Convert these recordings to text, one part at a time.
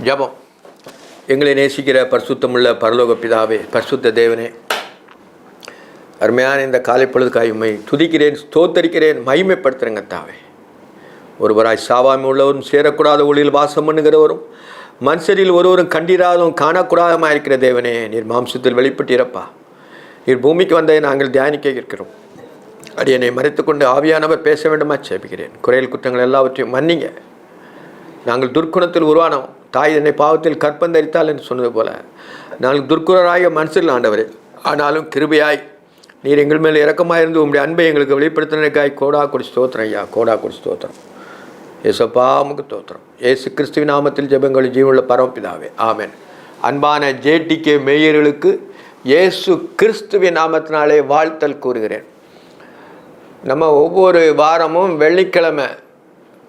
ஜபம். எங்களை நேசிக்கிற பரிசுத்தமுள்ள பரலோக பிதாவே, பரிசுத்த தேவனே, அருமையான இந்த காலை பொழுதுக்காய் உம்மை துதிக்கிறேன், ஸ்தோத்தரிக்கிறேன், மகிமைப்படுத்துகிறேங்க தாவே. ஒருவராய் சாவாமை உள்ளவரும் சேரக்கூடாத ஒளியில் வாசம் பண்ணுகிறவரும் மனுஷரில் ஒருவரும் கண்டிராதவும் காணக்கூடாதமாக இருக்கிற தேவனே, நீர் மாம்சத்தில் வெளிப்பட்டிருப்பா. நீர் பூமிக்கு வந்ததை நாங்கள் தியானிக்க இருக்கிறோம். அடியனை மறைத்துக்கொண்டு ஆவியானவர் பேச வேண்டுமா ஜெபிக்கிறேன். குறையல் குற்றங்கள் எல்லாவற்றையும் மன்னிங்க. நாங்கள் துர்க்குணத்தில் உருவானோம். தாய் என்னை பாவத்தில் கற்பந்தரித்தாள் என்று சொன்னது போல நாங்கள் துர்க்குணராக மனுஷர்கள் ஆண்டவரே, ஆனாலும் கிருபையாய் நீர் எங்கள் மேல் இரக்கமாக இருந்து உங்களுடைய அன்பை எங்களுக்கு வெளிப்படுத்தினதுக்காய் கோடா கொடி ஸ்தோத்திரம் ஐயா, கோடா கொடி ஸ்தோத்திரம். ஏசப்பா உமக்கு ஸ்தோத்திரம். ஏசு கிறிஸ்துவின் நாமத்தில் ஜெபங்கள் ஜீவனுள்ள பரமபிதாவே, ஆமென். அன்பான ஜேடிகே மேயர்களுக்கு இயேசு கிறிஸ்துவின் நாமத்தினாலே வாழ்த்தல் கூறுகிறேன். நம்ம ஒவ்வொரு வாரமும் வெள்ளிக்கிழமை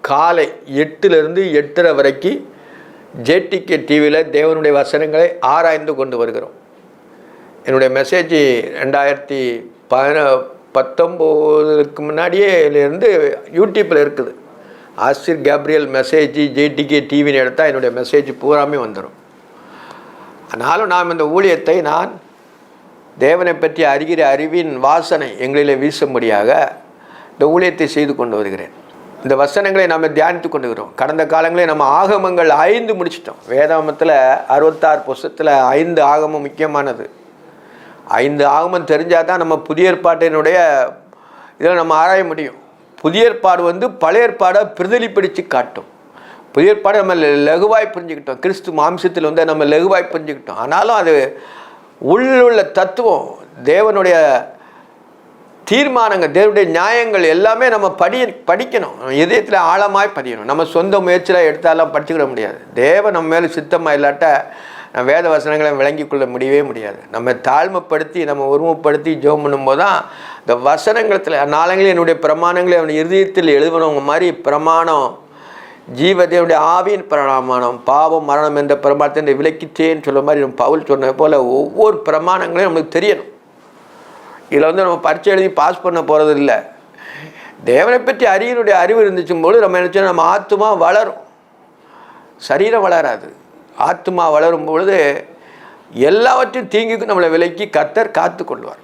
காலை 8லிருந்து 8:30 வரைக்கும் ஜேடிகே டிவியில் தேவனுடைய வசனங்களை ஆராய்ந்து கொண்டு வருகிறோம். என்னுடைய மெசேஜ் 2019 முன்னாடியே இருந்து யூடியூப்பில் இருக்குது. ஆசிர் கேப்ரியல் மெசேஜ் ஜேடிகே டிவின்னு எடுத்தால் என்னுடைய மெசேஜ் பூராமே வந்துடும். ஆனாலும் நாம் இந்த ஊழியத்தை நான் தேவனை பற்றி அறிகிற அறிவின் வாசனை எங்களில் வீசும்படியாக இந்த ஊழியத்தை செய்து கொண்டு வருகிறேன். இந்த வசனங்களை நாம் தியானித்து கொண்டு வருகிறோம். கடந்த காலங்களில் நம்ம ஆகமங்கள் 5 முடிச்சிட்டோம். வேதாகமத்தில் 66 புஸ்தகத்தில் 5 ஆகமம் முக்கியமானது. 5 ஆகமம் தெரிஞ்சால் தான் நம்ம புதிய ஏற்பாட்டினுடைய இதில் நம்ம ஆராய முடியும். புதிய ஏற்பாடு பழைய ஏற்பாடை பிரதிபலிப்பிடித்து காட்டும். புதிய ஏற்பாடு நம்ம லகுவாய் புரிஞ்சுக்கிட்டோம். கிறிஸ்து மாம்சத்தில் நம்ம லகுவாய் புரிஞ்சுக்கிட்டோம். ஆனாலும் அது உள்ள தத்துவம், தேவனுடைய தீர்மானங்கள், தேவனுடைய நியாயங்கள் எல்லாமே நம்ம படிக்கணும். இதயத்தில் ஆழமாய் பதியணும். நம்ம சொந்த முயற்சியில் எடுத்தாலும் படிச்சுக்கிட முடியாது. தேவன் நம்ம மேலே சித்தமாக இல்லாட்ட வேத வசனங்களை விளங்கி கொள்ள முடியவே முடியாது. நம்ம தாழ்மைப்படுத்தி நம்ம உருவப்படுத்தி ஜெபம் பண்ணும்போது தான் இந்த வசனங்களத்தில் நாளங்களில் என்னுடைய பிரமாணங்களை அவன் இருதயத்தில் எழுதுனவங்க மாதிரி பிரமாணம், ஜீவதேவனுடைய ஆவியின் பிரமாணம், பாவம் மரணம் என்ற பிரமாணத்தை விலக்கித்தேன்னு சொல்ல மாதிரி நம்ம பவுல் சொன்ன போல் ஒவ்வொரு பிரமாணங்களையும் நமக்கு தெரியணும். இதில் நம்ம பரீட்சை எழுதி பாஸ் பண்ண போகிறது இல்லை. தேவனை பற்றி அறிவினுடைய அறிவு இருந்துச்சும் போது நம்ம நினச்சோம் நம்ம ஆத்துமா வளரும், சரீரம் வளராது. ஆத்துமா வளரும் பொழுது எல்லாவற்றையும் தீங்குக்கு நம்மளை விலக்கி கர்த்தர் காத்து கொள்வார்.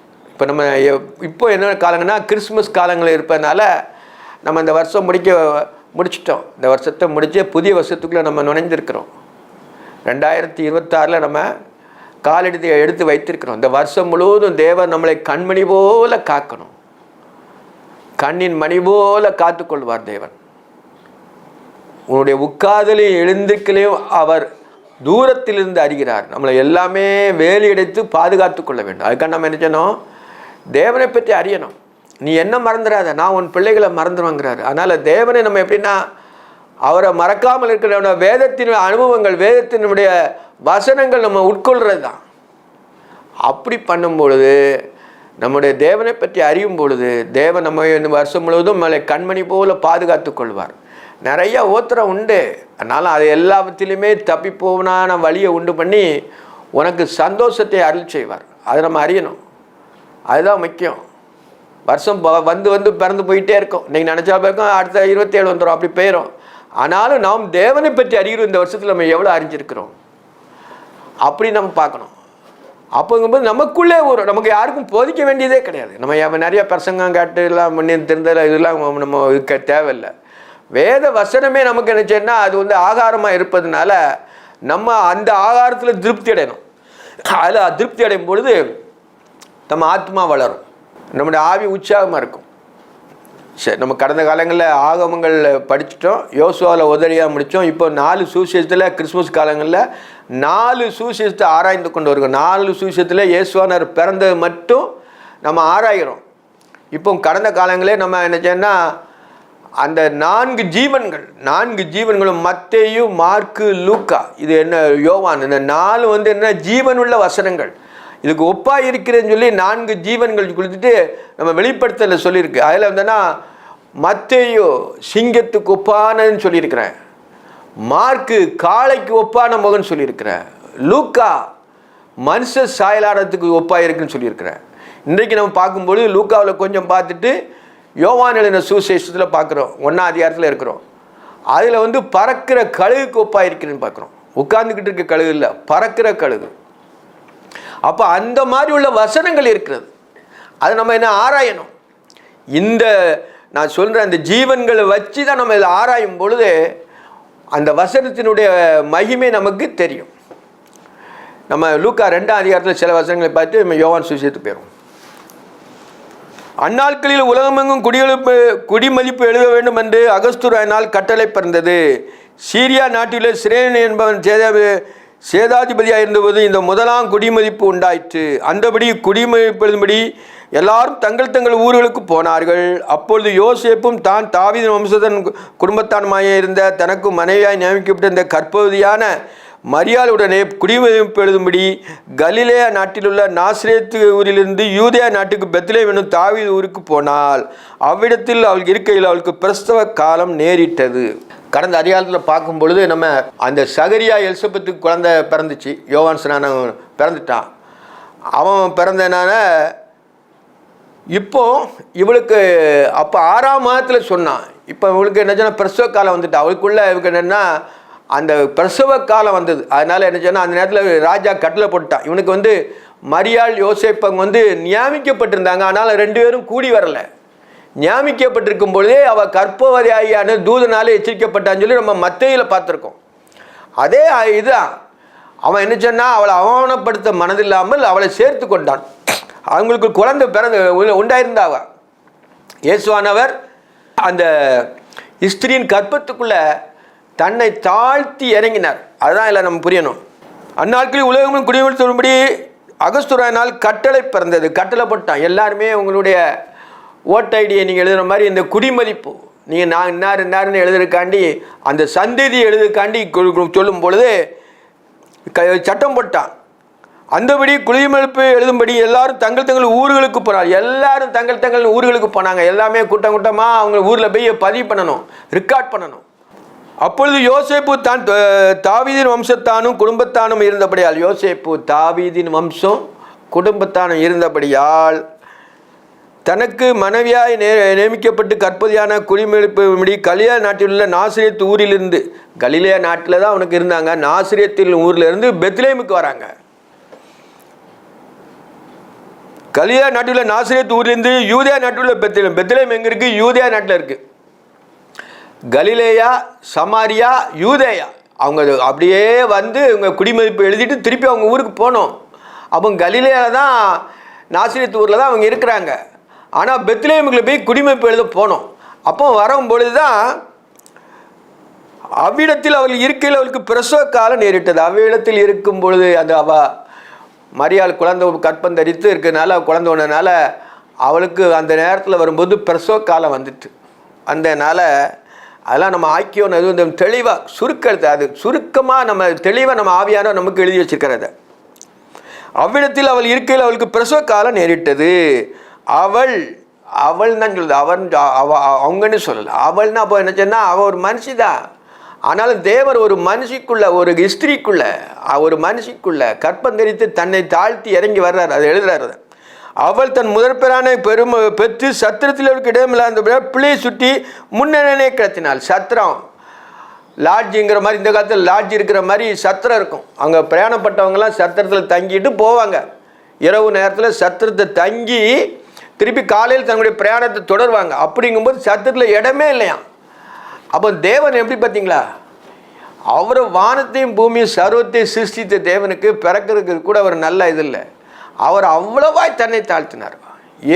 இப்போ என்ன காலங்கன்னா கிறிஸ்மஸ் காலங்களில் இருப்பதனால நம்ம இந்த வருஷம் முடிச்சிட்டோம். இந்த வருஷத்தை முடித்து புதிய வருஷத்துக்குள்ளே நம்ம நுழைஞ்சிருக்கிறோம். 2026 நம்ம காலெடுத்து எடுத்து வைத்திருக்கிறோம். இந்த வருஷம் முழுவதும் தேவன் நம்மளை கண்மணி போல காக்கணும். கண்ணின் மணி போல காத்துக்கொள்வார் தேவன். உன்னுடைய உட்காதலையும் எழுந்துக்களையும் அவர் தூரத்திலிருந்து அறிகிறார். நம்மளை எல்லாமே வேலையடைத்து பாதுகாத்து கொள்ள வேண்டும். அதுக்காக நம்ம என்ன செய்யணும்? தேவனை பற்றி அறியணும். நீ என்ன மறந்துடாத, நான் உன் பிள்ளைகளை மறந்துடுவாங்கிறாரு. அதனால் தேவனை நம்ம எப்படின்னா அவரை மறக்காமல் இருக்கிற வேதத்தின் அனுபவங்கள், வேதத்தினுடைய வசனங்கள் நம்ம உட்கொள்கிறது தான். அப்படி பண்ணும் பொழுது நம்முடைய தேவனை பற்றி அறியும் பொழுது தேவன் நம்ம வருஷம் முழுவதும் நம்மளை கண்மணி போல பாதுகாத்து கொள்வார். நிறைய ஓத்திரம் உண்டு. அதனால் அது எல்லாத்திலையுமே தப்பி போவனான வழியை உண்டு பண்ணி உனக்கு சந்தோஷத்தை அருள் செய்வார். அதை நம்ம அறியணும். அதுதான் முக்கியம். வருஷம் வந்து பிறந்து போயிட்டே இருக்கும். இன்றைக்கி நினச்சா போயிருக்கோம், அடுத்த 27 வந்துடும், அப்படி போயிடும். ஆனாலும் நாம் தேவனை பற்றி அறிகிறோம். இந்த வருஷத்தில் நம்ம எவ்வளோ அறிஞ்சிருக்கிறோம் அப்படி நம்ம பார்க்கணும். அப்போங்கும்போது நமக்குள்ளே நமக்கு யாருக்கும் போதிக்க வேண்டியதே கிடையாது. நம்ம நிறைய பிரசங்கம் கேட்டு எல்லாம் பண்ணி தெரிந்ததில் இதெல்லாம் நம்ம தேவையில்லை. வேத வசனமே நமக்கு நினச்சேன்னா அது ஆகாரமாக இருப்பதுனால நம்ம அந்த ஆகாரத்தில் திருப்தி அடையணும். அதில் திருப்தி அடையும் பொழுது நம்ம ஆத்மா வளரும், நம்முடைய ஆவி உற்சாகமாக இருக்கும். சரி, நம்ம கடந்த காலங்களில் ஆகமங்கள் படிச்சிட்டோம். யோசுவாவில் உதவியாக முடித்தோம். இப்போ 4 சுவிசேஷத்தில் கிறிஸ்மஸ் காலங்களில் 4 சுவிசேஷத்தை ஆராய்ந்து கொண்டு வருகிறோம். 4 சுவிசேஷத்தில் இயேசுவானர் பிறந்தது மட்டும் நம்ம ஆராய்கிறோம். இப்போ கடந்த காலங்களே நம்ம என்ன செய்யணும்னா அந்த 4 ஜீவன்களும் மத்தேயு, மார்க்கு, லூக்கா, இது என்ன யோவான், இந்த 4 என்ன ஜீவனுள்ள வசனங்கள், இதுக்கு ஒப்பாக இருக்கிறேன்னு சொல்லி 4 ஜீவன்கள் கொடுத்துட்டு நம்ம வெளிப்படுத்தல சொல்லியிருக்கு. அதில் மத்தேயு சிங்கத்துக்கு ஒப்பானன்னு சொல்லியிருக்கிறேன். மார்க்கு காளைக்கு ஒப்பான முகன்னு சொல்லியிருக்கிறேன். லூக்கா மனுஷ சாயலாரத்துக்கு ஒப்பாக இருக்குன்னு சொல்லியிருக்கிறேன். இன்றைக்கு நம்ம பார்க்கும்பொழுது லூக்காவில் கொஞ்சம் பார்த்துட்டு யோவான் எழுதின சுவிசேஷத்தில் பார்க்குறோம். 1ஆம் அதிகாரத்தில் இருக்கிறோம். அதில் பறக்கிற கழுகுக்கு ஒப்பாக இருக்கிறேன்னு பார்க்குறோம். உட்கார்ந்துக்கிட்டு இருக்க கழுகு இல்லை, பறக்கிற கழுகு. அப்போ அந்த மாதிரி உள்ள வசனங்கள் இருக்கிறது. அதை நம்ம என்ன ஆராயணும். இந்த நான் சொல்கிற அந்த ஜீவன்களை வச்சு தான் நம்ம இதில் ஆராயும் பொழுது அந்த வசனத்தினுடைய மகிமை நமக்கு தெரியும். நம்ம லூக்கா 2ஆம் அதிகாரத்தில் சில வசனங்களை பார்த்து நம்ம யோவான் சுவிசேஷத்துக்கு போயிடும். அந்நாட்களில் உலகமெங்கும் குடிமதிப்பு எழுத வேண்டும் என்று அகஸ்துராயினால் கட்டளை பிறந்தது. சீரியா நாட்டிலே சிரேன் என்பவன் சேதாதிபதியாக இருந்தபோது இந்த முதலாம் குடிமதிப்பு உண்டாயிற்று. அந்தபடி குடிமதிப்பு எழுதும்படி எல்லாரும் தங்கள் ஊர்களுக்கு போனார்கள். அப்பொழுது யோசேப்பும் தான் தாவீதின் வம்சத்தின் குடும்பத்தானுமாய் இருந்த தனக்கு மனைவியாய் நியமிக்கப்பட்ட இந்த கற்பவதியான மரியாளுடனே குடிமதிப்பு எழுதும்படி கலிலேயா நாட்டிலுள்ள நாசரேத்து ஊரிலிருந்து யூதேயா நாட்டுக்கு பெத்லேம் என்னும் தாவீது ஊருக்கு போனாள். அவ்விடத்தில் அவள் இருக்கையில் அவளுக்கு பிரசவ காலம் நேரிட்டது. கடந்த அதிகாரத்தில் பார்க்கும் பொழுது நம்ம அந்த சகரியா எலிசபெத்துக்கு குழந்தை பிறந்துச்சு. யோவான் ஸ்நானம் பிறந்துட்டான். அவன் பிறந்தனால இப்போ இவளுக்கு அப்போ 6ஆம் மாதத்தில் சொன்னான். இப்போ இவளுக்கு என்ன சொன்னால் பிரசவ காலம் வந்துட்டு அவளுக்குள்ள இவருக்கு என்னென்னா அந்த பிரசவ காலம் வந்தது. அதனால் என்ன சொன்னால் அந்த நேரத்தில் ராஜா கட்டளை போட்டான். இவனுக்கு மரியாள் யோசேப்பங்க நியமிக்கப்பட்டிருந்தாங்க. ஆனால் 2 பேரும் கூடி வரலை. நியமிக்கப்பட்டிருக்கும் பொழுதே அவள் கர்ப்பவதியான தூதனால எச்சரிக்கப்பட்டான்னு சொல்லி நம்ம மத்தேயில பார்த்துருக்கோம். அதே இதுதான் அவன் என்ன சொன்னால் அவளை அவமானப்படுத்த மனதில்லாமல் அவளை சேர்த்து கொண்டான். அவங்களுக்கு குழந்தை உண்டாயிருந்தாவ. இயேசுவானவர் அந்த ஸ்திரீயின் கர்ப்பத்துக்குள்ள தன்னை தாழ்த்தி இறங்கினார். அதுதான் இல்லை நம்ம புரியணும். அந்நாட்களில் உலகமும் குடிமதிப்பும்படி அகஸ்துராயினால் கட்டளை பிறந்தது. கட்டளை போட்டான். எல்லாருமே உங்களுடைய ஓட்டு ஐடியை நீங்கள் எழுதுகிற மாதிரி இந்த குடிமதிப்பு நீங்கள் நான் இன்னாருன்னு எழுதுறதுக்காண்டி அந்த சந்ததி எழுதுக்காண்டி சொல்லும் பொழுது சட்டம் போட்டான். அந்தபடி குடிமதிப்பு எழுதும்படி எல்லாரும் தங்கள் ஊர்களுக்கு போனார். எல்லாரும் தங்கள் ஊர்களுக்கு போனாங்க. எல்லாமே கூட்டமாக அவங்க ஊரில் போய் பதிவு பண்ணணும், ரெக்கார்ட் பண்ணணும். அப்பொழுது யோசேப்பு தான் தாவீதின் வம்சத்தானும் குடும்பத்தானும் இருந்தபடியால், யோசேப்பு தாவீதின் வம்சம் குடும்பத்தானும் இருந்தபடியால் தனக்கு மனைவியாய் நியமிக்கப்பட்டு கற்பதியான குடிமதிப்பு கலிலேயா நாட்டில் உள்ள நாசரேத் ஊரிலிருந்து, கலிலேயா நாட்டில் தான் அவனுக்கு இருந்தாங்க, நாசரேத்தில் ஊரில் இருந்து பெத்லேமுக்கு வராங்க. கலிலேயா நாட்டில் உள்ள நாசரேத் ஊர்லேருந்து யூதேயா நாட்டில் உள்ள பெத்லேம். பெத்லேம் எங்கே இருக்குது? யூதேயா நாட்டில் இருக்குது. கலிலேயா, சமாரியா, யூதேயா அவங்க அப்படியே இவங்க குடிமதிப்பு எழுதிட்டு திருப்பி அவங்க ஊருக்கு போனோம். அப்போ கலிலேயாவில் தான் நாசரேத் ஊரில் தான் அவங்க இருக்கிறாங்க. ஆனால் பெத்லேமுக்குள்ள போய் குடிமதிப்பு எழுத போனோம். அப்போ வரும்பொழுது தான் அவ்விடத்தில் அவள் இருக்கையில் அவளுக்கு பிரசவ காலம் நேரிட்டது. அவ்விடத்தில் இருக்கும் பொழுது அந்த மரியாள் குழந்தை கற்பம் தரித்து இருக்கிறதுனால குழந்தை ஒன்றனால அவளுக்கு அந்த நேரத்தில் வரும்போது பிரசவ காலம் வந்துட்டு அந்தனால அதெல்லாம் நம்ம ஆக்கியோன்னு எதுவும் தெளிவாக சுருக்கிறது. அது சுருக்கமாக நம்ம தெளிவாக நம்ம ஆவியான நமக்கு எழுதி வச்சிருக்கிறத. அவ்விடத்தில் அவள் இருக்கையில் அவளுக்கு பிரசவ காலம் நேரிட்டது. அவள் தான் சொல்லுது. அவங்கன்னு சொல்லலை. அவள்னா அப்போ என்ன சொன்னால் அவள் ஒரு மனுஷி தான். ஆனாலும் தேவர் ஒரு மனுஷிக்குள்ள, ஒரு ஸ்திரீக்குள்ள, ஒரு மனுஷிக்குள்ள கற்பம் தரித்து தன்னை தாழ்த்தி இறங்கி வர்றாரு. அதை எழுதுறாரு. அவள் தன் முதற்பெறானை பெற்று சத்திரத்தில் அவருக்கு இடமில்லாத பிள்ளையை சுற்றி முன்னணே கிடத்தினாள். சத்திரம் லாட்ஜிங்கிற மாதிரி, இந்த காலத்தில் லாட்ஜ் இருக்கிற மாதிரி சத்திரம் இருக்கும். அங்கே பிரயாணப்பட்டவங்கலாம் சத்திரத்தில் தங்கிட்டு போவாங்க. இரவு நேரத்தில் சத்திரத்தை தங்கி திருப்பி காலையில் தங்களுடைய பிரயாணத்தை தொடருவாங்க. அப்படிங்கும்போது சத்திரத்தில் இடமே இல்லையா. அப்போ தேவன் எப்படி பார்த்தீங்களா, அவர் வானத்தையும் பூமியும் சர்வத்தையும் சிருஷ்டித்த தேவனுக்கு பிறக்கிறதுக்கு கூட அவர் நல்ல இது இல்லை. அவர் அவ்வளவாய் தன்னை தாழ்த்தினார்.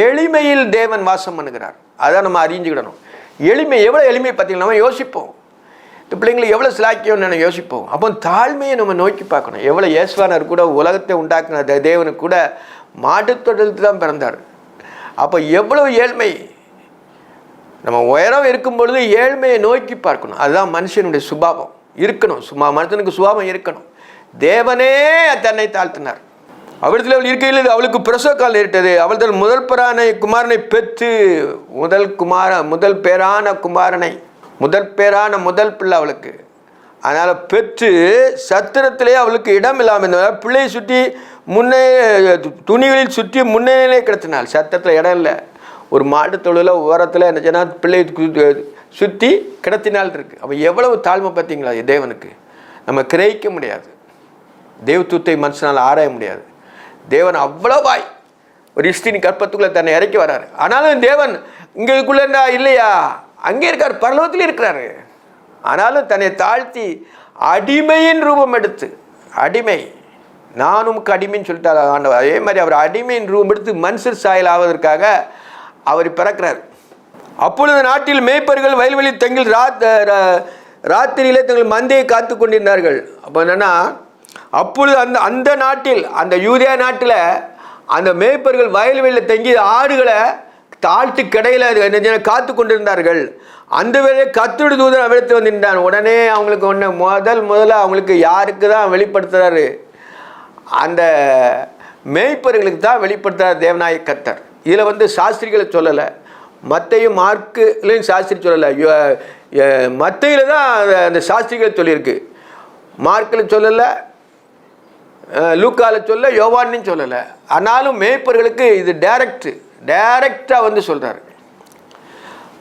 எளிமையில் தேவன் வாசம் பண்ணுகிறார். அதான் நம்ம அறிஞ்சுக்கிடணும். எளிமை எவ்வளோ எளிமை பார்த்தீங்கன்னா நம்ம யோசிப்போம். இந்த பிள்ளைங்களை எவ்வளோ சிலாக்கியோன்னு யோசிப்போம். அப்போ தாழ்மையை நம்ம நோக்கி பார்க்கணும். எவ்வளோ இயேசுவானர் கூட உலகத்தை உண்டாக்குன தேவனுக்கு கூட மாட்டுத்தொடர்த்து தான் பிறந்தார். அப்போ எவ்வளவு ஏழ்மை. நம்ம உயரம் இருக்கும் பொழுது ஏழ்மையை நோக்கி பார்க்கணும். அதுதான் மனுஷனுடைய சுபாவம் இருக்கணும். மனுஷனுக்கு சுபாவம் இருக்கணும். தேவனே தன்னை தாழ்த்தினார். அவ்விடத்தில் அவள் இருக்கையில் அவளுக்கு பிரசவ காலம் நேரிட்டது. அவள் தன் முதல் குமாரனை பெற்று முதல் பிள்ளை அவளுக்கு. அதனால் பெற்று சத்திரத்திலே அவளுக்கு இடம் இல்லாமல் இருந்ததால் பிள்ளையை சுற்றி துணிகளில் சுற்றி முன்னே கிடத்தினாள். சத்திரத்தில் இடம் இல்லை. ஒரு மாட்டு தொழில ஓரத்தில் என்ன சொன்னால் பிள்ளையை சுற்றி கிடத்தினால் இருக்குது. அப்போ எவ்வளவு தாழ்மை பார்த்தீங்களா தேவனுக்கு. நம்ம கிரகிக்க முடியாது. தேவத்துவத்தை மனுஷனால் ஆராய முடியாது. தேவன் அவ்வளவாய் ஒரு ஸ்திரீயின் கற்பத்துக்குள்ளே தன்னை இறக்கி வர்றாரு. ஆனாலும் தேவன் இங்கேக்குள்ளா இல்லையா, அங்கே இருக்கார், பரலோகத்தில் இருக்கிறாரு. ஆனாலும் தன்னை தாழ்த்தி அடிமையின் ரூபம் எடுத்து, அடிமை, நான் உமக்கு அடிமைன்னு சொல்லிட்டார் ஆண்டவர். அதே மாதிரி அவர் அடிமையின் ரூபம் எடுத்து மனுஷர் சாயல் ஆவதற்காக அவர் பிறக்கிறார். அப்பொழுது நாட்டில் மேய்ப்பர்கள் வயல்வெளி தங்கில் ராத்திரியிலே தங்கள் மந்தையை காத்து கொண்டிருந்தார்கள். அப்போ என்னன்னா, அப்பொழுது அந்த நாட்டில், அந்த யூதேயா நாட்டில் அந்த மேய்ப்பர்கள் வயல்வெளியில் தங்கி ஆடுகளை தாழ்த்து கடையில் காத்து கொண்டிருந்தார்கள். அந்த வேளையை கர்த்தருடைய தூதன் அவிடத்து வந்திருந்தான். உடனே அவங்களுக்கு முதல்ல அவங்களுக்கு யாருக்கு தான் வெளிப்படுத்துறாரு? அந்த மேய்ப்பர்களுக்கு தான் வெளிப்படுத்துறார் தேவனாய கர்த்தர். இதில் சாஸ்திரிகளை சொல்லலை, மத்தையும் மார்க்குலையும் சாஸ்திரி சொல்லலை. மத்தையில் தான் அந்த சாஸ்திரிகள் சொல்லியிருக்கு, மார்க்கில் சொல்லலை, லூக்காவில் சொல்ல, யோவான்னு சொல்லலை. ஆனாலும் மேய்ப்பர்களுக்கு இது டைரக்டாக சொல்கிறார்.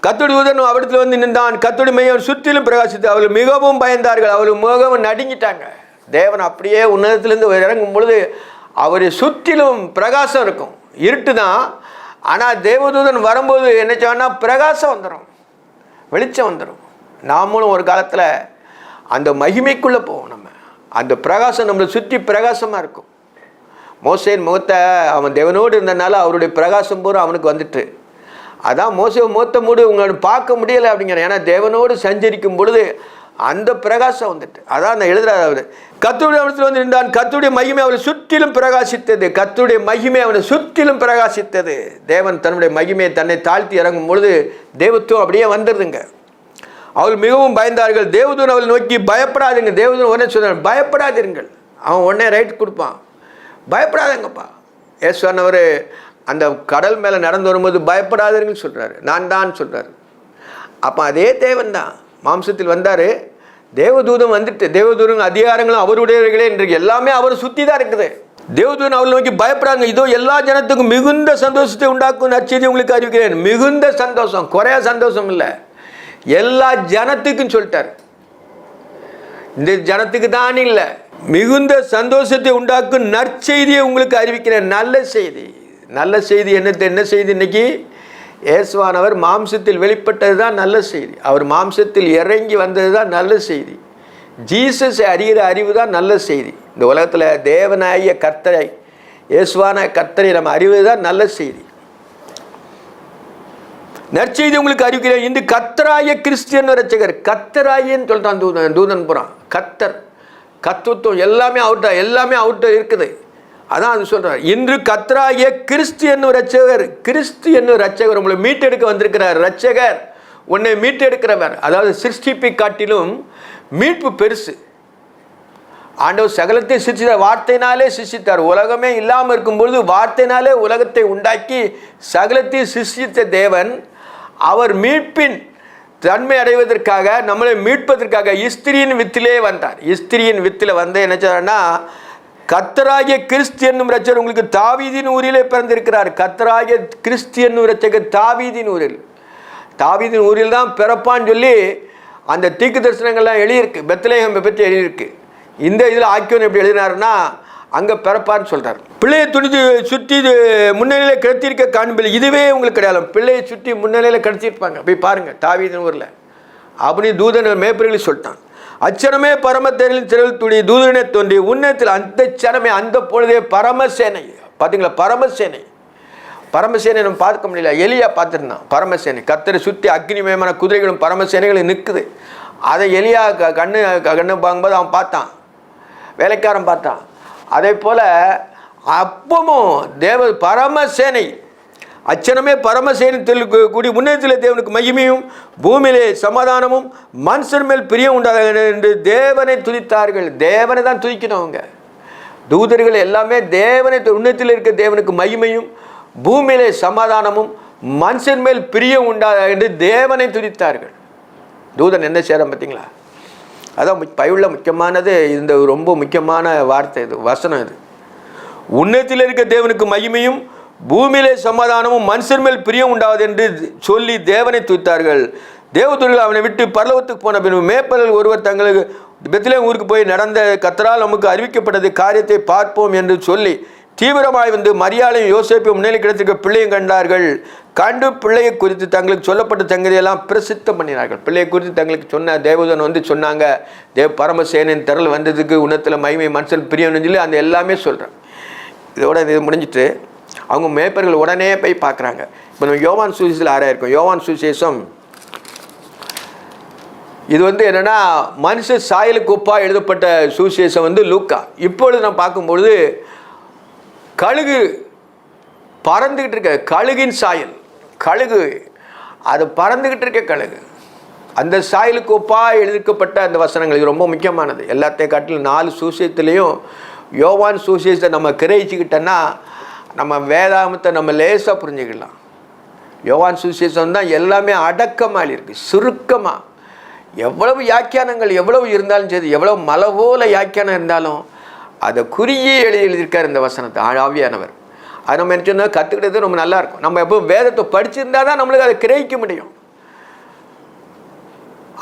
கர்த்தருடைய தூதன் அவரிடத்தில் நின்றான். கர்த்தருடைய மையம் சுற்றிலும் பிரகாசித்து அவர்கள் மிகவும் பயந்தார்கள். அவர்கள் மிகவும் நடுங்கிட்டாங்க. தேவன் அப்படியே உன்னதத்திலிருந்து இறங்கும் பொழுது அவரை சுற்றிலும் பிரகாசம் இருக்கும். இருட்டு தான், ஆனால் தேவதூதன் வரும்போது என்ன சொன்னா பிரகாசம் வந்துடும், வெளிச்சம் வந்துடும். நாமளும் ஒரு காலத்தில் அந்த மகிமைக்குள்ளே போவோம். நம்ம அந்த பிரகாசம் நம்மளை சுற்றி பிரகாசமாக இருக்கும். மோசேயின் முகத்தை அவன் தேவனோடு இருந்தனால அவருடைய பிரகாசம் பூரா அவனுக்கு வந்துட்டு, அதான் மோசே முகத்தை மூடி உங்களை பார்க்க முடியலை அப்படிங்கிற. ஏன்னா தேவனோடு சஞ்சரிக்கும் பொழுது அந்த பிரகாசம் வந்துட்டு, அதான் அந்த எழுதுறாரு அவர். கர்த்தருடைய அவனத்தில் நின்றான். கர்த்தருடைய மகிமை அவனை சுற்றிலும் பிரகாசித்தது. கர்த்தருடைய மகிமை அவனை சுற்றிலும் பிரகாசித்தது. தேவன் தன்னுடைய மகிமையை தன்னை தாழ்த்தி இறங்கும் பொழுது தேவத்துவம் அப்படியே வந்துடுதுங்க. அவர்கள் மிகவும் பயந்தார்கள். தேவதூதன் அவளை நோக்கி பயப்படாதுங்க. தேவதூதன் உடனே சொன்னார், பயப்படாதீர்கள். அவன் உடனே ரைட் கொடுப்பான், பயப்படாதங்கப்பா. ஏசுவானவர் அந்த கடல் மேலே நடந்து வரும்போது பயப்படாதீர்கள் சொல்கிறாரு, நான் தான் சொல்கிறாரு. அப்போ அதே தேவன் தான் மாம்சத்தில் வந்தார். தேவதூதன் வந்துட்டு, தேவதூதன் அதிகாரங்களும் அவருடையவர்களே இன்றைக்கு எல்லாமே அவரை சுற்றி தான் இருக்குது. தேவதூதன் அவளை நோக்கி பயப்படாங்க, இதோ எல்லா ஜனத்துக்கும் மிகுந்த சந்தோஷத்தை உண்டாக்கும் நற்செய்தி உங்களுக்கு அறிவிக்கிறேன். மிகுந்த சந்தோஷம், குறைய சந்தோஷம் இல்லை, எல்லா ஜனத்துக்கும் சொல்லிட்டார். இந்த ஜனத்துக்கு தான் இல்லை, மிகுந்த சந்தோஷத்தை உண்டாக்கும் நற்செய்தியை உங்களுக்கு அறிவிக்கிறேன். நல்ல செய்தி. நல்ல செய்தி என்ன செய்தி? இன்னைக்கு இயேசுவானவர் மாம்சத்தில் வெளிப்பட்டது தான் நல்ல செய்தி. அவர் மாம்சத்தில் இறங்கி வந்தது தான் நல்ல செய்தி. ஜீசஸை அறிகிற அறிவு தான் நல்ல செய்தி. இந்த உலகத்தில் தேவனாகிய கர்த்தரை, இயேசுவான கர்த்தரை நம்ம அறிவது தான் நல்ல செய்தி. நற்செய்தி உங்களுக்கு அறிவிக்கிறேன். இந்த கர்த்தராகிய கிறிஸ்தியன் ரட்சகர், கர்த்தராகியன்னு சொல்கிறான் தூதன் புறான். கர்த்தத்துவம் எல்லாமே அவர்கிட்ட இருக்குது. அதான் அது சொல்கிறார். இன்று கர்த்தராகிய கிறிஸ்தியன் ரட்சகர், கிறிஸ்தியன் ரட்சகர் உங்களை மீட்டெடுக்க வந்திருக்கிறார். ரட்சகர் உன்னை மீட்டெடுக்கிறவர். அதாவது சிருஷ்டிப்பை காட்டிலும் மீட்பு பெருசு. ஆண்டவர் சகலத்தை சிருஷ்டித்தார், வார்த்தையினாலே சிருஷ்டித்தார். உலகமே இல்லாமல் இருக்கும்பொழுது வார்த்தையினாலே உலகத்தை உண்டாக்கி சகலத்தை சிருஷ்டித்த தேவன் அவர் மீட்பின் தன்மை அடைவதற்காக, நம்மளை மீட்பதற்காக ஸ்திரியின் வித்திலே வந்தார். ஸ்திரியின் வித்தில் வந்து என்ன சொல்றாருன்னா, கர்த்தராகிய கிறிஸ்து என்னும் ரட்சகர் உங்களுக்கு தாவீதின் ஊரிலே பிறந்திருக்கிறார். கர்த்தராகிய கிறிஸ்து என்னும் ரட்சகர் தாவீதின் ஊரில் தான் பிறப்பான்னு சொல்லி அந்த தீர்க்க தரிசனங்கள்லாம் எழுதியிருக்கு. பெத்லகேமை பற்றி எழுதியிருக்கு. இந்த இதில் ஆக்கியோன் எப்படி எழுதினாருன்னா, அங்கே பிறப்பார்னு சொல்கிறார். பிள்ளையை துணித்து சுற்றி முன்னிலையில் கிடத்திருக்க காண்பில்லை. இதுவே உங்களுக்கு கிடையாது. பிள்ளையை சுற்றி முன்னிலையில் கிடத்திருப்பாங்க, போய் பாருங்கள் தாவீதின் ஊரில் அப்படி தூதன் மேய்ப்பர்களை சொல்லிட்டான். அச்சனமே பரமத்தேரில் திரள் துடி தூதனே தோன்றி உன்னத்தில் அந்த சனமே அந்த பொழுதே பரமசேனை. பார்த்தீங்களா, பரமசேனை நம்ம பார்க்க முடியல. எலியா பார்த்துருந்தான் பரமசேனை. கர்த்தரை சுற்றி அக்னிமயமான குதிரைகளும் பரமசேனைகளும் நிற்குது. அதை எலியா கண்ணு பார்க்கும்போது அவன் பார்த்தான், வேலைக்காரன் பார்த்தான். அதே போல் அப்பமும் பரமசேனை, அச்சனமே பரமசேனை கூடி முன்னேற்றத்தில் தேவனுக்கு மகிமையும் பூமியிலே சமாதானமும் மனுஷன் மேல் பிரியம் உண்டாக என்று தேவனை துதித்தார்கள். தேவனை தான் துதிக்கணுங்க. தூதர்கள் எல்லாமே தேவனை, உன்னத்தில் இருக்க தேவனுக்கு மகிமையும் பூமியிலே சமாதானமும் மனுஷன் மேல் பிரியம் உண்டாக என்று தேவனை துதித்தார்கள். தூதன் என்ன செய்கிறான் பார்த்தீங்களா? அதான் பைபிளில் முக்கியமானது. இந்த ரொம்ப முக்கியமான வார்த்தை இது, வசனம் இது. உன்னத்தில் இருக்க தேவனுக்கு மகிமையும் பூமியிலே சமாதானமும் மனுஷன் மேல் பிரியம் உண்டாவது என்று சொல்லி தேவனை துதித்தார்கள். தேவதூதர்கள் அவனை விட்டு பரலோகத்துக்கு போன பின்பு மேய்ப்பர்கள் ஒருவர் தங்களுக்கு பெத்லகேம் ஊருக்கு போய் நடந்த கர்த்தரால் நமக்கு அறிவிக்கப்பட்டது காரியத்தை பார்ப்போம் என்று சொல்லி தீவிரமாய் வந்து மரியாதையும் யோசேப்பையும் முன்னிலை கிடைத்திருக்க பிள்ளையும் கண்டார்கள். கண்டு பிள்ளையை குறித்து தங்களுக்கு சொல்லப்பட்ட சங்கதியெல்லாம் பிரசித்தம் பண்ணினார்கள். பிள்ளையை குறித்து தங்களுக்கு சொன்ன தேவதூதன் வந்து சொன்னாங்க, பரமசேனின் திரள் வந்ததுக்கு உன்னத்தில் மகிமை மனுஷன் பிரியம்னு சொல்லி அந்த எல்லாமே சொல்கிறேன். இதோட இது முடிஞ்சிட்டு அவங்க மேய்ப்பர்கள் உடனே போய் பார்க்குறாங்க. இப்போ நம்ம யோவான் சுவிசேஷத்தில் ஆராயிருக்கோம். யோவான் சுவிசேஷம் இது வந்து என்னென்னா மனுஷ சாயலுக்கு ஒப்பாக எழுதப்பட்ட சுவிசேஷம் வந்து லூக்கா. இப்பொழுது நான் பார்க்கும்பொழுது கழுகு பறந்துக்கிட்டு இருக்க கழுகின் சாயல், கழுகு அது பறந்துக்கிட்டு இருக்க கழுகு, அந்த சாயலுக்கு ஒப்பாக எழுதிக்கப்பட்ட அந்த வசனங்கள் இது ரொம்ப முக்கியமானது. எல்லாத்தையும் காட்டிலும் 4 சுவிசேஷத்துலேயும் யோவான் சுவிசேஷத்தை நம்ம கிரகிச்சுக்கிட்டோன்னா நம்ம வேதாகமத்தை நம்ம லேசாக புரிஞ்சுக்கலாம். யோவான் சுவிசேஷம் தான் எல்லாமே அடக்கமாக இருக்குது, சுருக்கமாக. எவ்வளவு வியாக்கியானங்கள் எவ்வளவு இருந்தாலும் சரி, எவ்வளவு மலை போல வியாக்கியானம் இருந்தாலும் அதை குறியே எழுதியிருக்கார் இந்த வசனத்தை ஆவியானவர். அது நம்ம என்ன சொன்னால் கற்றுக்கிட்டது ரொம்ப நல்லாயிருக்கும். நம்ம எப்போ வேதத்தை படிச்சிருந்தா தான் நம்மளுக்கு அதை கிரகிக்க முடியும்.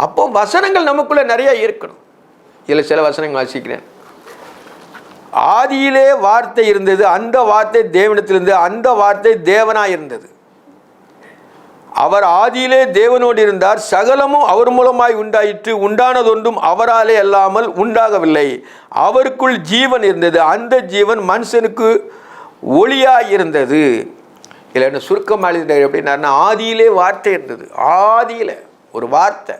அப்போ வசனங்கள் நமக்குள்ளே நிறைய இருக்கணும். இதில் சில வசனங்கள் வாசிக்கிறேன். ஆதியிலே வார்த்தை இருந்தது, அந்த வார்த்தை தேவனிடத்திலிருந்து, அந்த வார்த்தை தேவனாய் இருந்தது. அவர் ஆதியிலே தேவனோடு இருந்தார். சகலமும் அவர் மூலமாய் உண்டாயிற்று. உண்டானதொன்றும் அவராலே அல்லாமல் உண்டாகவில்லை. அவருக்குள் ஜீவன் இருந்தது, அந்த ஜீவன் மனுஷனுக்கு ஒளியாய் இருந்தது. இல்லை என்ன சுருக்கம் எழுதிட்டார் அப்படின்னா, ஆதியிலே வார்த்தை இருந்தது. ஆதியில் ஒரு வார்த்தை.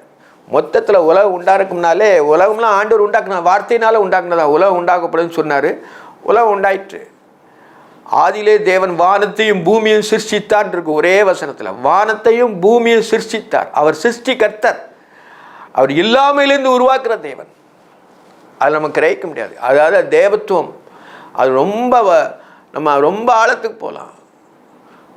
மொத்தத்தில் உலகம் உண்டாக்கும்னாலே உலகம்லாம் ஆண்டவர் உண்டாக்குனா வார்த்தையினால உண்டாக்குனதா உலகம் உண்டாக்கப்படுதுன்னு சொன்னார். உலகம் உண்டாயிற்று. ஆதியிலே தேவன் வானத்தையும் பூமியையும் சிருஷ்டித்தார் இருக்கு ஒரே வசனத்தில். வானத்தையும் பூமியையும் சிருஷ்டித்தார். அவர் சிருஷ்டி கர்த்தர். அவர் இல்லாமையிலிருந்து உருவாக்குற தேவன். அது நமக்கு கிரகிக்க முடியாது. அதாவது தேவத்துவம் அது நம்ம ரொம்ப ஆழத்துக்கு போகலாம்.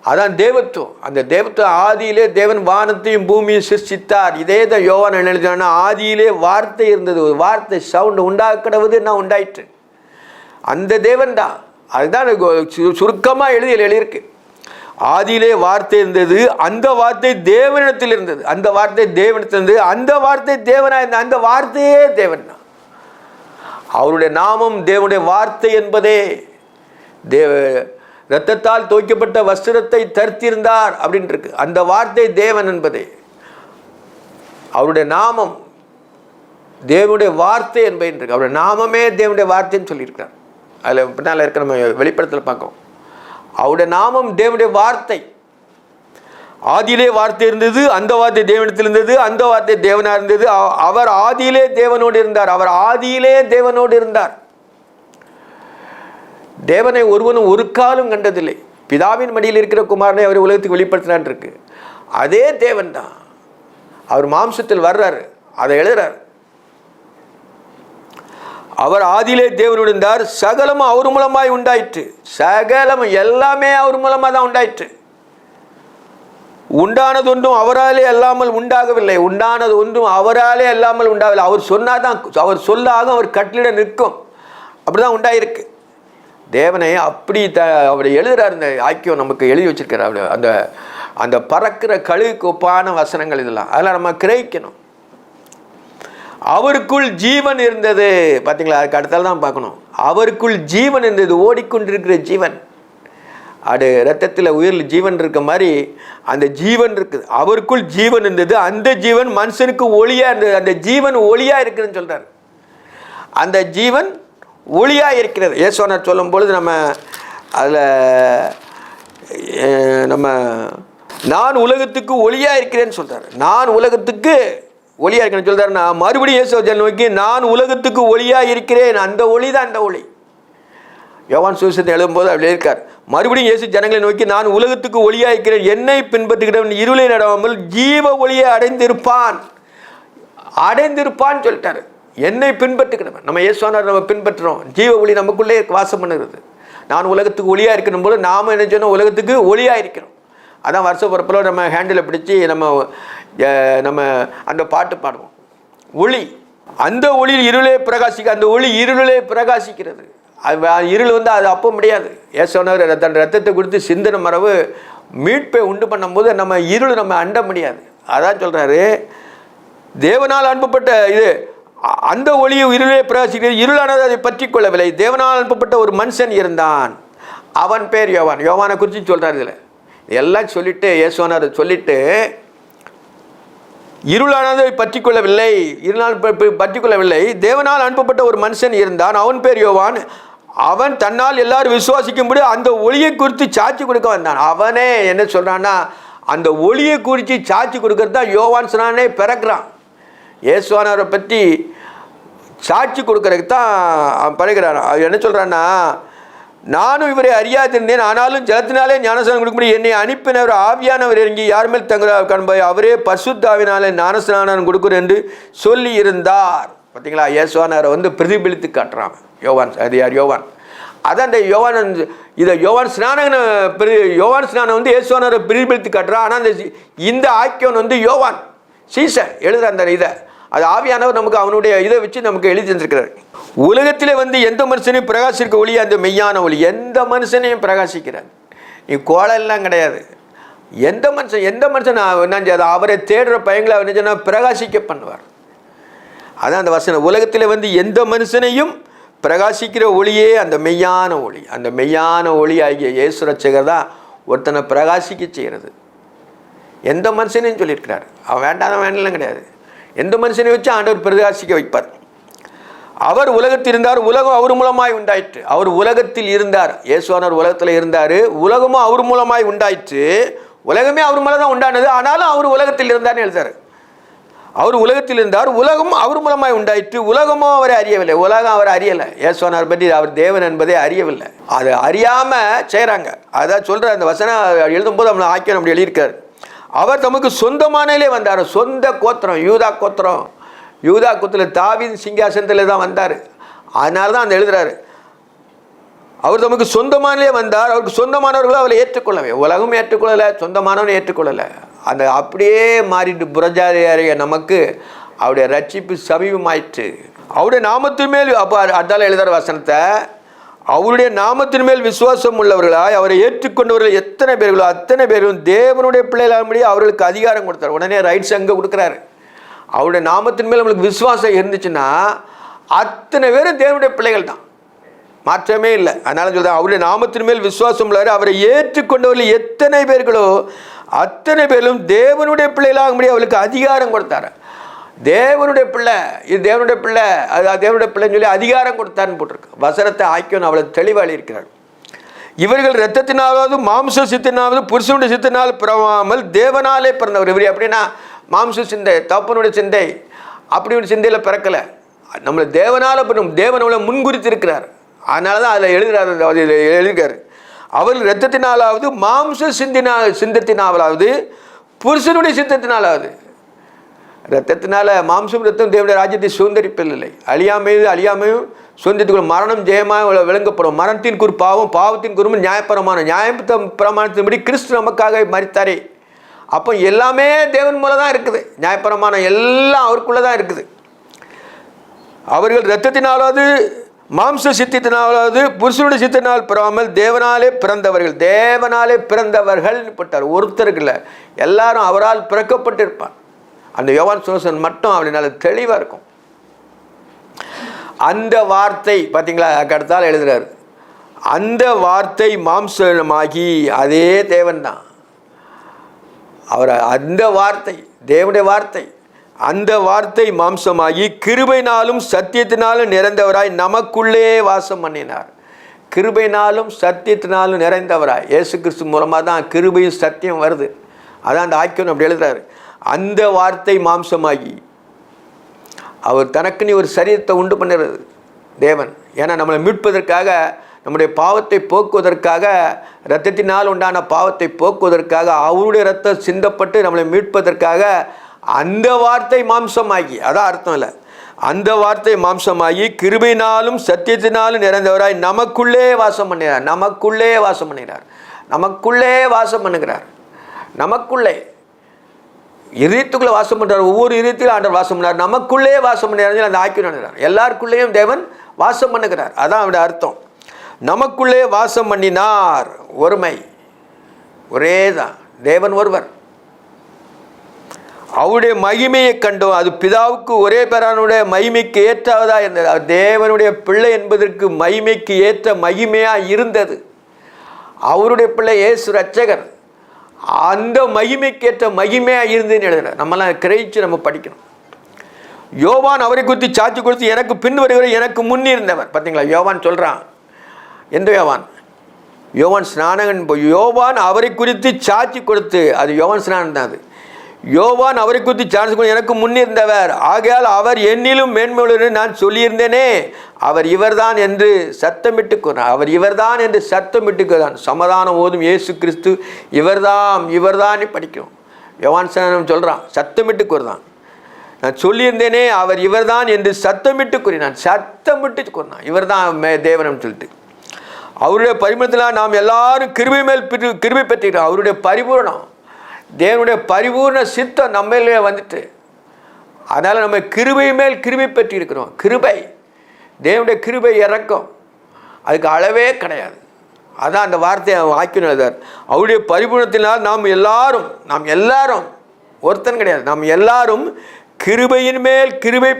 அதான் தேவத்துவம். அந்த தேவத்துவம் ஆதியிலே தேவன் வானத்தையும் பூமியையும் சிருஷ்டித்தார். இதே தான் யோவான் எழுதினா ஆதியிலே வார்த்தை இருந்தது. ஒரு வார்த்தை சவுண்டு உண்டாக்கடவுது நான் உண்டாயிற்று. அந்த தேவன் தான். அதுதான் சுருக்கமாக எழுதியிருக்கு. ஆதியிலே வார்த்தை இருந்தது, அந்த வார்த்தை தேவனிடத்தில் இருந்தது, அந்த வார்த்தை தேவனிடத்தில் இருந்தது, அந்த வார்த்தை தேவனாக இருந்தது, அந்த வார்த்தையே தேவன் தான். அவருடைய நாமம் தேவனுடைய வார்த்தை என்பதே. இரத்தத்தால் துவைக்கப்பட்ட வஸ்திரத்தை தரித்திருந்தார் அப்படின்னு இருக்கு. அந்த வார்த்தை தேவன் என்பதே. அவருடைய நாமம் தேவனுடைய வார்த்தை என்பது இருக்கு. அவருடைய நாமமே தேவனுடைய வார்த்தைன்னு சொல்லியிருக்கார். அதில் பின்னால் இருக்க நம்ம வெளிப்படத்தில் பார்க்கோம். அவருடைய நாமம் தேவனுடைய வார்த்தை. ஆதியிலே வார்த்தை இருந்தது, அந்த வார்த்தை தேவனிடத்தில் இருந்தது, அந்த வார்த்தை தேவனாக இருந்தது. அவர் ஆதியிலே தேவனோடு இருந்தார். அவர் ஆதியிலே தேவனோடு இருந்தார். தேவனை ஒருவனும் ஒரு காலம் கண்டதில்லை. பிதாவின் மடியில் இருக்கிற குமாரனை அவர் உலகத்துக்கு வெளிப்படுத்தினான் இருக்கு. அதே தேவன் தான். அவர் மாம்சத்தில் வர்றாரு, அதை எழுதுறார். அவர் ஆதியிலே தேவனோடு இருந்தார். சகலமும் அவர் மூலமாய் உண்டாயிற்று. சகலமும் எல்லாமே அவர் மூலமாக தான் உண்டாயிற்று. உண்டானது ஒன்றும் அவராலே அல்லாமல் உண்டாகவில்லை. உண்டானது ஒன்றும் அவராலே அல்லாமல் உண்டாகவில்லை. அவர் சொன்னாதான், அவர் சொல்லாக அவர் கட்டளிட நிற்கும். அப்படிதான் உண்டாயிருக்கு. தேவனை அப்படி அவர் எழுதுறார். இந்த ஆக்கியம் நமக்கு எழுதி வச்சிருக்கார். அவர் அந்த அந்த பறக்கிற கழுகுக்கு ஒப்பான வசனங்கள் இதெல்லாம் அதெல்லாம் நம்ம கிரகிக்கணும். அவருக்குள் ஜீவன் இருந்தது. பார்த்தீங்களா, அதுக்கு அடுத்தால தான் பார்க்கணும். அவருக்குள் ஜீவன் இருந்தது, ஓடிக்கொண்டிருக்கிற ஜீவன். அது இரத்தத்தில் உயிரில் ஜீவன் இருக்க மாதிரி அந்த ஜீவன் இருக்குது. அவருக்குள் ஜீவன் இருந்தது, அந்த ஜீவன் மனுஷனுக்கு ஒளியாக இருந்தது. அந்த ஜீவன் ஒளியாக இருக்குதுன்னு சொல்கிறார். அந்த ஜீவன் ஒளியாக இருக்கிறது. ஏசுவனர் சொல்லும் பொழுது நம்ம அதில் நான் உலகத்துக்கு ஒளியாக இருக்கிறேன்னு சொல்கிறார். நான் உலகத்துக்கு ஒளியாக இருக்கிறேன்னு சொல்கிறார். நான் மறுபடியும் இயேசுவை நோக்கி நான் உலகத்துக்கு ஒளியாக இருக்கிறேன். அந்த ஒளி தான் அந்த ஒளி. யோவான் சுவிசேஷத்தை எழுதும்போது அப்படி இருக்கார். மறுபடியும் இயேசு ஜனங்களை நோக்கி நான் உலகத்துக்கு ஒளியாக இருக்கிறேன். என்னை பின்பற்றுகிறவன் இருளை நடாமல் ஜீவ ஒளியை அடைந்திருப்பான்னு சொல்லிட்டாரு. என்னை பின்பற்றுகிறவன், நம்ம இயேசுவானவர் நம்ம பின்பற்றுறோம். ஜீவ ஒளி நமக்குள்ளே வாசம் பண்ணுகிறது. நான் உலகத்துக்கு ஒளியாக இருக்கணும் போது நாம் என்ன சொன்னோம், உலகத்துக்கு ஒளியாக இருக்கிறோம். அதான் வருஷ பிறப்பில் நம்ம ஹேண்டில் பிடிச்சி நம்ம அந்த பாட்டு பாடுவோம். ஒளி, அந்த ஒளியில் இருளே பிரகாசிக்க, அந்த ஒளி இருளிலே பிரகாசிக்கிறது. அது இருள் அது அப்போ முடியாது. ஏசுவனர் தன் ரத்தத்தை கொடுத்து சிந்தனை மரபு மீட்பை உண்டு பண்ணும்போது நம்ம இருள் நம்ம அண்ட முடியாது. அதான் சொல்கிறாரு, தேவனால் அனுப்பப்பட்ட இது அந்த ஒளி இருளே பிரகாசிக்கிறது, இருளானது அதை பற்றி கொள்ளவில்லை. தேவனால் அனுப்பப்பட்ட ஒரு மனுஷன் இருந்தான், அவன் பேர் யோவான். யோவானை குறித்து சொல்கிறார். இதில் எல்லாம் சொல்லிட்டு இயேசுவானார் சொல்லிட்டு, இருளானதை பற்றி கொள்ளவில்லை, இருளால் பற்றி கொள்ளவில்லை, தேவனால் அனுப்பப்பட்ட ஒரு மனுஷன் இருந்தான், அவன் பேர் யோவான். அவன் தன்னால் எல்லாரும் விசுவாசிக்கும்படி அந்த ஒளியை குறித்து சாட்சி கொடுக்க வந்தான். அவனே என்ன சொல்கிறான்னா, அந்த ஒளியை குறித்து சாட்சி கொடுக்கறது தான் யோவான் ஸ்நானனே பிறக்கிறான். இயேசுவானவரை பற்றி சாட்சி கொடுக்கறதுக்கு தான் பிறகுறான். அது என்ன சொல்கிறான்னா, நானும் இவரை அறியாதிருந்தேன், ஆனாலும் ஜலத்தினாலே ஞானஸ்நானம் கொடுக்கும்படி என்னை அனுப்பினவர் ஆவியானவர் இறங்கி யார் மேல் தங்குகிறார் காண்பாய், அவரே பரிசுத்தாவினாலே ஞானஸ்நானம் கொடுக்குறேன் என்று சொல்லி இருந்தார். பார்த்தீங்களா, இயேசுவானவரை பிரதிபலித்து காட்டுறான் யோவான். அது யார்? யோவான். அதான் இந்த யோவான், இதை யோவான் ஸ்நானம் இயேசுவானவரை பிரதிபலித்து காட்டுறான். ஆனால் இந்த ஆக்கியவன் யோவான் சீசன் எழுதுற அந்த இதை, அது ஆவியானவர் நமக்கு அவனுடைய இதை வச்சு நமக்கு எழுதி தந்திருக்கிறார். உலகத்திலே எந்த மனுஷனையும் பிரகாசிக்க ஒளி அந்த மெய்யான ஒளி. எந்த மனுஷனையும் பிரகாசிக்கிறார். நீ கோலெல்லாம் கிடையாது. எந்த மனுஷன் அவரை தேடுற பையங்களை அவர் என்ன பிரகாசிக்க பண்ணுவார். அதான் அந்த வசனம். உலகத்தில் எந்த மனுஷனையும் பிரகாசிக்கிற ஒளியே அந்த மெய்யான ஒளி. அந்த மெய்யான ஒளி ஆகிய இயேசு ரட்சகர் தான் ஒருத்தனை பிரகாசிக்க செய்கிறது. எந்த மனுஷனையும் சொல்லியிருக்கிறார். அவன் வேண்டாம் கிடையாது. எந்த மனுஷனை வச்சு ஆண்டவர் பிரகாசிக்க வைப்பார். அவர் உலகத்தில் இருந்தார், உலகம் அவர் மூலமாய் உண்டாயிற்று. அவர் உலகத்தில் இருந்தார், இயேசுவானவர் உலகத்தில் இருந்தார், உலகமும் அவர் மூலமாய் உண்டாயிற்று. உலகமே அவர் மூலம் தான் உண்டானது, ஆனாலும் அவர் உலகத்தில் இருந்தார்னு எழுதார். அவர் உலகத்தில் இருந்தார், உலகம் அவர் மூலமாய் உண்டாயிற்று, உலகமும் அவரை அறியவில்லை. உலகம் அவர் அறியலை. இயேசுவானவர் பற்றி அவர் தேவன் என்பதை அறியவில்லை. அதை அறியாமல் செய்கிறாங்க. அதான் சொல்கிற அந்த வசனம் எழுதும்போது நம்மளை ஆக்கியம் அப்படி எழுதியிருக்கார். அவர் தமக்கு சொந்தமானே வந்தார். சொந்த கோத்திரம் யூதா கோத்திரம். யூதா கோத்திரத்தில் தாவீது சிங்காசனத்தில் தான் வந்தார். அதனால தான் அந்த எழுதுறாரு. அவர் தமக்கு சொந்தமானே வந்தார், அவருக்கு சொந்தமானவர்களும் அவரை ஏற்றுக்கொள்ளவே. உலகம் ஏற்றுக்கொள்ளலை, சொந்தமானவனை ஏற்றுக்கொள்ளலை. அந்த அப்படியே மாறிட்டு புறஜாதியாரிய நமக்கு அவருடைய ரட்சிப்பு சமீபமாயிற்று. அவருடைய நாமத்தின் மேல், அப்போ அதால் எழுதுகிற வசனத்தை, அவருடைய நாமத்தின் மேல் விசுவாசம் உள்ளவர்களாய் அவரை ஏற்றுக்கொண்டவர்கள் எத்தனை பேர்களோ அத்தனை பேரும் தேவனுடைய பிள்ளைகளாகும்படி அவர்களுக்கு அதிகாரம் கொடுத்தார். உடனே ரைட்ஸ் அங்கே கொடுக்குறாரு. அவருடைய நாமத்தின் மேல் நம்மளுக்கு விசுவாசம் இருந்துச்சுன்னா அத்தனை பேரும் தேவனுடைய பிள்ளைகள் தான், மாற்றமே இல்லை. அதனால சொல்கிறேன், அவருடைய நாமத்தின் மேல் விசுவாசம் உள்ளார் அவரை ஏற்றுக்கொண்டவர்கள் எத்தனை பேர்களோ அத்தனை பேரும் தேவனுடைய பிள்ளைகளாகும்படி அவளுக்கு அதிகாரம் கொடுத்தார். தேவனுடைய பிள்ளை, இது தேவனுடைய பிள்ளை, அது தேவனுடைய பிள்ளைன்னு சொல்லி அதிகாரம் கொடுத்தாருன்னு போட்டிருக்கு. வசனத்தை ஆக்கியோன்னு அவ்வளோ தெளிவாக இருக்கிறார். இவர்கள் இரத்தத்தினாலாவது மாம்ச சித்தினாவது புருஷனுடைய சித்தினால் பிறவாமல் தேவனாலே பிறந்தவர். இவர் அப்படின்னா மாம்ச சிந்தை, தப்பனுடைய சிந்தை, அப்படி ஒரு சிந்தையில் பிறக்கலை. நம்மளை தேவனால் பிறக்கும், தேவன் அவளை முன்குறித்திருக்கிறார். அதனால தான் அதில் எழுதியிருக்காரு. அவர்கள் இரத்தத்தினாலாவது மாம்ச சிந்தத்தினாலாவது புருஷனுடைய சித்தத்தினாலாவது. ரத்தத்தினால மாம்சம் ரத்தம் தேவனுடைய ராஜ்யத்தை சுதந்திரிப்பதில்லை. அழியாமையும் சுதந்திரத்துக்குள்ள மரணம் ஜெயமாக விளங்கப்படும். மரணத்தின் குறு பாவம், பாவத்தின் குறும்பு நியாயப்பிரமாணத்தின்படி கிறிஸ்து நமக்காக மரித்தாரே. அப்போ எல்லாமே தேவன் மூலம் தான் இருக்குது. நியாயப்பிரமாணம் எல்லாம் அவருக்குள்ளே தான் இருக்குது. அவர்கள் இரத்தத்தினாலாவது மாம்ச சித்தத்தினாலாவது புருஷனுடைய சித்தத்தினால் பிறவாமல் தேவனாலே பிறந்தவர்கள் பட்டார். ஒருத்தருக்கு இல்லை, எல்லாரும் அவரால் பிறக்கப்பட்டிருப்பார். அந்த யோவான் சுனசன் மட்டும் அப்படினால தெளிவாக இருக்கும். அந்த வார்த்தை பார்த்தீங்களா, அடுத்தால் எழுதுறாரு, அந்த வார்த்தை மாம்சமாகி அதே தேவன் தான். அவர் அந்த வார்த்தை தேவனுடைய வார்த்தை, அந்த வார்த்தை மாம்சமாகி கிருபையினாலும் சத்தியத்தினாலும் நிறைந்தவராய் நமக்குள்ளே வாசம் பண்ணினார். கிருபையினாலும் சத்தியத்தினாலும் நிறைந்தவராய் இயேசு கிறிஸ்து மூலமாக தான் கிருபையும் சத்தியம் வருது. அதான் அந்த ஆக்கியம் அப்படி எழுதுறாரு. அந்த வார்த்தை மாம்சமாகி அவர் தனக்குன்னு ஒரு சரீரத்தை உண்டு பண்ணுறது தேவன். ஏன்னா நம்மளை மீட்பதற்காக, நம்முடைய பாவத்தை போக்குவதற்காக, இரத்தத்தினால் உண்டான பாவத்தை போக்குவதற்காக அவருடைய இரத்தம் சிந்தப்பட்டு நம்மளை மீட்பதற்காக அந்த வார்த்தை மாம்சமாகி, அதான் அர்த்தம் இல்லை, அந்த வார்த்தை மாம்சமாகி கிருபையினாலும் சத்தியத்தினாலும் நிறைந்தவராய் நமக்குள்ளே வாசம் பண்ணுகிறார். நமக்குள்ளே வாசம் பண்ணுகிறார். நமக்குள்ளே வாசம் பண்ணுகிறார். நமக்குள்ளே இதயத்துக்குள்ளே வாசம் பண்ணுறார். ஒவ்வொரு இதயத்திலும் ஆண்டவர் வாசம் பண்ணார். நமக்குள்ளே வாசம் பண்ணுறார். அந்த ஆக்கி பண்ணுறார். எல்லாருக்குள்ளேயும் தேவன் வாசம் பண்ணுகிறார். அதான் அவருடைய அர்த்தம். நமக்குள்ளே வாசம் பண்ணினார். ஒருமை, ஒரே தான், தேவன் ஒருவர். அவருடைய மகிமையை கண்டோம். அது பிதாவுக்கு ஒரே பேரானுடைய மகிமைக்கு ஏற்றதா இருந்தது. தேவனுடைய பிள்ளை என்பதற்கு மகிமைக்கு ஏற்ற மகிமையாக இருந்தது. அவருடைய பிள்ளை இயேசு இரட்சகர், அந்த மகிமைக்கேற்ற மகிமையாக இருந்ததுன்னு எழுதுறார். நம்மளாம் கிரகிச்சு நம்ம படிக்கணும். யோவான் அவரை குறித்து சாட்சி கொடுத்து எனக்கு பின் வருகிற எனக்கு முன் இருந்தவர். பார்த்தீங்களா, யோவான் சொல்கிறான். எந்த யோவான்? யோவான் ஸ்நானகன். யோவான் அவரை குறித்து சாட்சி கொடுத்து, அது யோவான் ஸ்நானன் தான். அது யோவான் அவரை குறித்து சாட்சி கொடுத்து எனக்கு முன்னிருந்தவர், ஆகையால் அவர் என்னிலும் மேன்மையுள்ளவர் நான் சொல்லியிருந்தேனே, அவர் இவர்தான் என்று சத்தமிட்டு கூறார். அவர் இவர்தான் என்று சத்தமிட்டு கூறான். சமாதானம் ஓதும் இயேசு கிறிஸ்து இவர்தான் படிக்கும். யோவான் ஸ்நானன் சொல்கிறான், சத்தமிட்டு கூறுதான். நான் சொல்லியிருந்தேனே அவர் இவர்தான் என்று சத்தமிட்டு கூறினான். சத்தமிட்டு கூறினான் இவர்தான் தேவனம் சொல்லிட்டு. அவருடைய பரிமளத்தில் நாம் எல்லாரும் கிருபை மேல் கிருபை பெற்றுக்கிறோம். அவருடைய பரிபூர்ணம், தேவனுடைய பரிபூர்ண சித்தம் நம்மளே வந்துட்டு, அதனால் நம்ம கிருபை மேல் கிருபை பெற்றிருக்கிறோம். கிருபை, தேவனுடைய கிருபை இறக்கம், அதுக்கு அளவே கிடையாது. அதான் அந்த வார்த்தையை வாக்கியம் எழுதார். அவருடைய பரிபூர்ணத்தினால் நாம் எல்லாரும் ஒருத்தன் கிடையாது, நாம் எல்லாரும் கிருபையின் மேல் கிருபை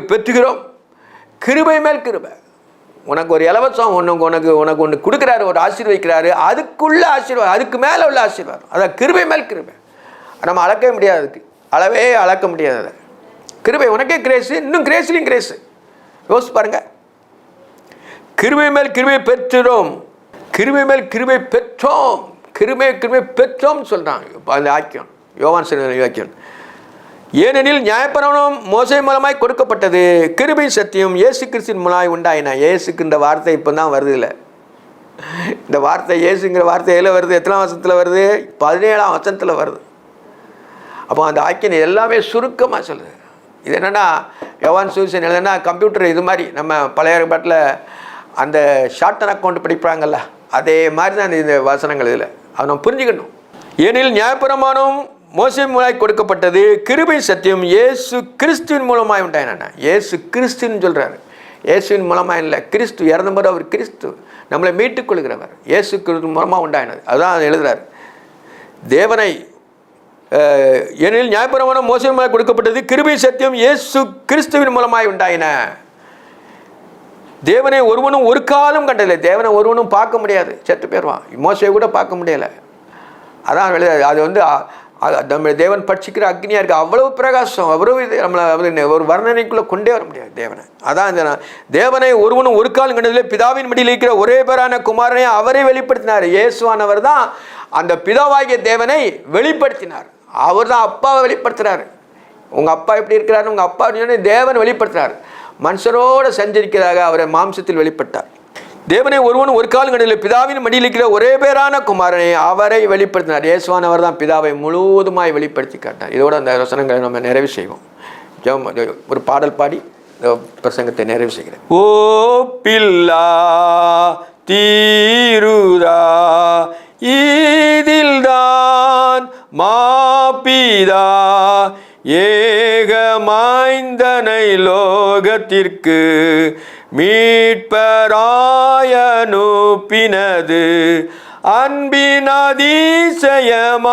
பெற்றுகிறோம். கிருபை மேல் கிருபை. உனக்கு ஒரு இலவசம் உனக்கு ஒன்று கொடுக்குறாரு, ஒரு ஆசீர்வதிக்கிறாரு, அதுக்குள்ள ஆசீர்வாதம், அதுக்கு மேலே உள்ள ஆசீர்வாதம். அதான் கிருபை மேல் கிருபை. நம்ம அளக்க முடியாது, அதுக்கு அளவே அளக்க முடியாது. அதை கிருபை உனக்கே கிரேஸு, இன்னும் கிரேஸ்லையும் கிரேஸு. யோசிச்சு பாருங்க. கிருபை மேல் கிருபை பெற்றோம், கிருபை மேல் கிருபை பெற்றோம், கிருபை பெற்றோம் சொல்கிறான் அந்த வாக்கியம், யோவான் சொன்ன வாக்கியம். ஏனெனில் நியாயப்பிரமாணம் மோசே மூலமாய் கொடுக்கப்பட்டது, கிருபை சத்தியம் இயேசு கிறிஸ்துவின் மூலமாய் உண்டாயினா. இயேசுக்கு இந்த வார்த்தை இப்போ தான் வருது. இல்லை, இந்த வார்த்தை இயேசுங்கிற வார்த்தை எதில் வருது? எத்தனாம் வசனத்தில் வருது? 17ஆம் வசனத்தில் வருது. அப்போ அந்த வாக்கியம் எல்லாமே சுருக்கமாக சொல்லுது. இது என்னென்னா, யோவான் சுவிசேஷன் எழுதுனா கம்ப்யூட்டர் இது மாதிரி நம்ம பழைய ஏற்பாட்டில் அந்த ஷார்ட் அக்கௌண்ட் படிப்பாங்கல்ல, அதே மாதிரி தான் இந்த வசனங்கள். இதில் அதை நம்ம புரிஞ்சுக்கணும். ஏனில் நியாயப்பிரமாணம் மோசே மூலமாய் கொடுக்கப்பட்டது, கிருபை சத்தியம் இயேசு கிறிஸ்துவின் மூலமாய் உண்டாயினா. இயேசு கிறிஸ்துன்னு சொல்கிறாரு. இயேசுவின் மூலமாக இல்லை, கிறிஸ்து இறந்த போது அவர் கிறிஸ்து நம்மளை மீட்டுக் கொள்கிறவர், இயேசு கிறிஸ்து மூலமாக உண்டாயினது. அதுதான் எழுதுகிறார். தேவனை ஏனில் நியாயப்பிரமாணம் மோசே மூலமாய் கொடுக்கப்பட்டது, கிருபை சத்தியம் இயேசு கிறிஸ்துவின் மூலமாய் உண்டாயின. தேவனை ஒருவனும் ஒரு காலம் கண்டதில்லை. தேவனை ஒருவனும் பார்க்க முடியாது, செத்து போயிடுவான். மோசையை கூட பார்க்க முடியலை. அதான் எழுதாது. அது வந்து நம்ம தேவன் பட்சிக்கிற அக்னியாக இருக்குது. அவ்வளவு பிரகாசம், அவ்வளவு இது நம்மளை ஒரு வர்ணனைக்குள்ளே கொண்டே வர முடியாது தேவனை. அதான் இந்த தேவனை ஒருவனும் ஒரு காலம் கண்டதில்லை, பிதாவின் மடியில் இருக்கிற ஒரே பேரான குமாரனை அவரை வெளிப்படுத்தினார். இயேசுவானவர் தான் அந்த பிதாவாகிய தேவனை வெளிப்படுத்தினார். அவர் தான் அப்பாவை வெளிப்படுத்துகிறார். உங்கள் அப்பா எப்படி இருக்கிறாரு, உங்கள் அப்பா தேவன் வெளிப்படுத்துகிறார். மனுஷரோடு சஞ்சரிக்கிறதாக அவரை மாம்சத்தில் வெளிப்பட்டார். தேவனை ஒருவன் ஒரு காலம் கண்டதில்லை, பிதாவின் மடியில் இருக்கிற ஒரே பேரான குமாரனை அவரை வெளிப்படுத்தினார். இயேசுவானவர் தான் பிதாவை முழுவதுமாய் வெளிப்படுத்தி காட்டார். இதோட அந்த வசனங்களை நம்ம நிறைவு செய்வோம். ஒரு பாடல் பாடி பிரசங்கத்தை நிறைவு செய்கிறேன். ஓ பில்லா தீருதா இதில்தான் மாபிதா ஏகமாய்ந்தனை லோகத்திற்கு மீட்பராயனுப்பினது அன்பின் அதிசயமாம்,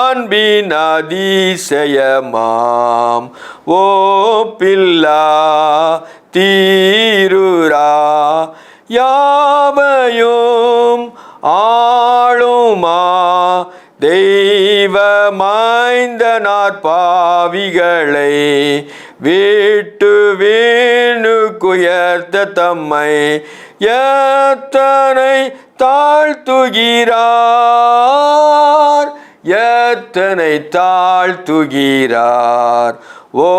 அன்பின் அதிசயமாம். ஓ பில்லா தீருரா யாவையும் ஆளுமா தெய்வமாய்ந்த நாற்பாவிகளை வீட்டு வீணுக்குயர்த்த தம்மை எத்தனை தாழ்த்துகிறார், எத்தனை தாழ்த்துகிறார். ஓ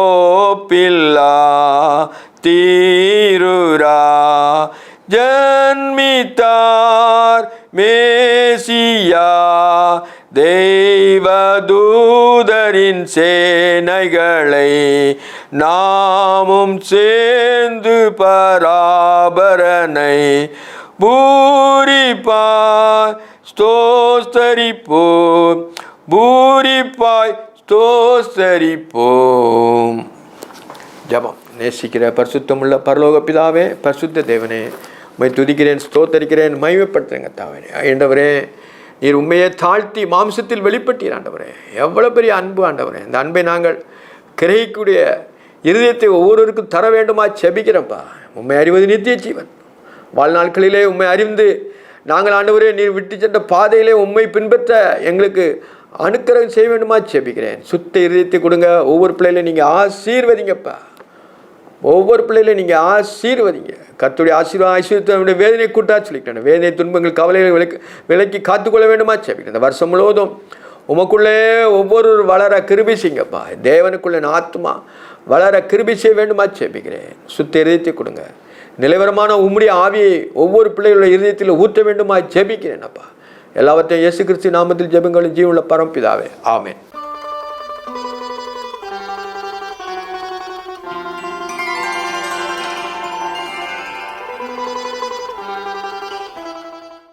பில்லா தீருரா ஜன்மித்தார் மேசியா தெய்வதூதரின் சேனைகளை நாமும் சேர்ந்து பராபரனை பூரிப்பாய் ஸ்தோஸ்தரிப்போம், பூரிப்பாய் ஸ்தோஸ்தரிப்போம். ஜபம். நேசிக்கிற பரிசுத்தமுள்ள பரலோக பிதாவே, பரிசுத்த தேவனே, உம்மை துதிக்கிறேன், ஸ்தோத்தரிக்கிறேன், மகிமைப்படுத்துறேங்க தாவே. ஆண்டவரே, நீர் உண்மையை தாழ்த்தி மாம்சத்தில் வெளிப்பட்டீர் ஆண்டவரே. எவ்வளோ பெரிய அன்பு ஆண்டவரே. இந்த அன்பை நாங்கள் கிரகிக்கூடிய இருதயத்தை ஒவ்வொருவருக்கும் தர வேண்டுமா செபிக்கிறப்பா. உண்மை அறிவது நித்திய ஜீவன். வாழ்நாட்களிலே உண்மை அறிந்து நாங்கள் ஆண்டவரே நீர் விட்டு சென்ற பாதையிலே உண்மை பின்பற்ற எங்களுக்கு அனுக்கிரகம் செய்ய வேண்டுமா செபிக்கிறேன். சுத்த இருதயத்தை கொடுங்க. ஒவ்வொரு பிள்ளையிலையும் நீங்கள் ஆசீர்வதிங்கப்பா. ஒவ்வொரு பிள்ளையிலையும் நீங்கள் ஆசீர்வதிங்க. கர்த்தருடைய ஆசீர்வாதத்தை வேதனை கூட்டா சொல்லிக்கிட்டேன். வேதனை துன்பங்கள் கவலைகளை விலக்கி காத்துக்கொள்ள வேண்டுமா செபிக்கிறேன். இந்த வருஷம் முழுவதும் உமக்குள்ளே ஒவ்வொரு வளர கிருபை செய்யுங்கப்பா. தேவனுக்குள்ளே ஆத்மா வளர கிருபை செய்ய வேண்டுமா செபிக்கிறேன். சுத்த இருதயத்தை கொடுங்க. நிலவரமான உம்முடைய ஆவியை ஒவ்வொரு பிள்ளைகளுடைய இருதயத்தில் ஊற்ற வேண்டுமா ஜெபிக்கிறேன் அப்பா. எல்லாவற்றையும் இயேசு கிறிஸ்து நாமத்தில் ஜெபங்களும் ஜீவனுள்ள பரம்பிதாவே. ஆமென்.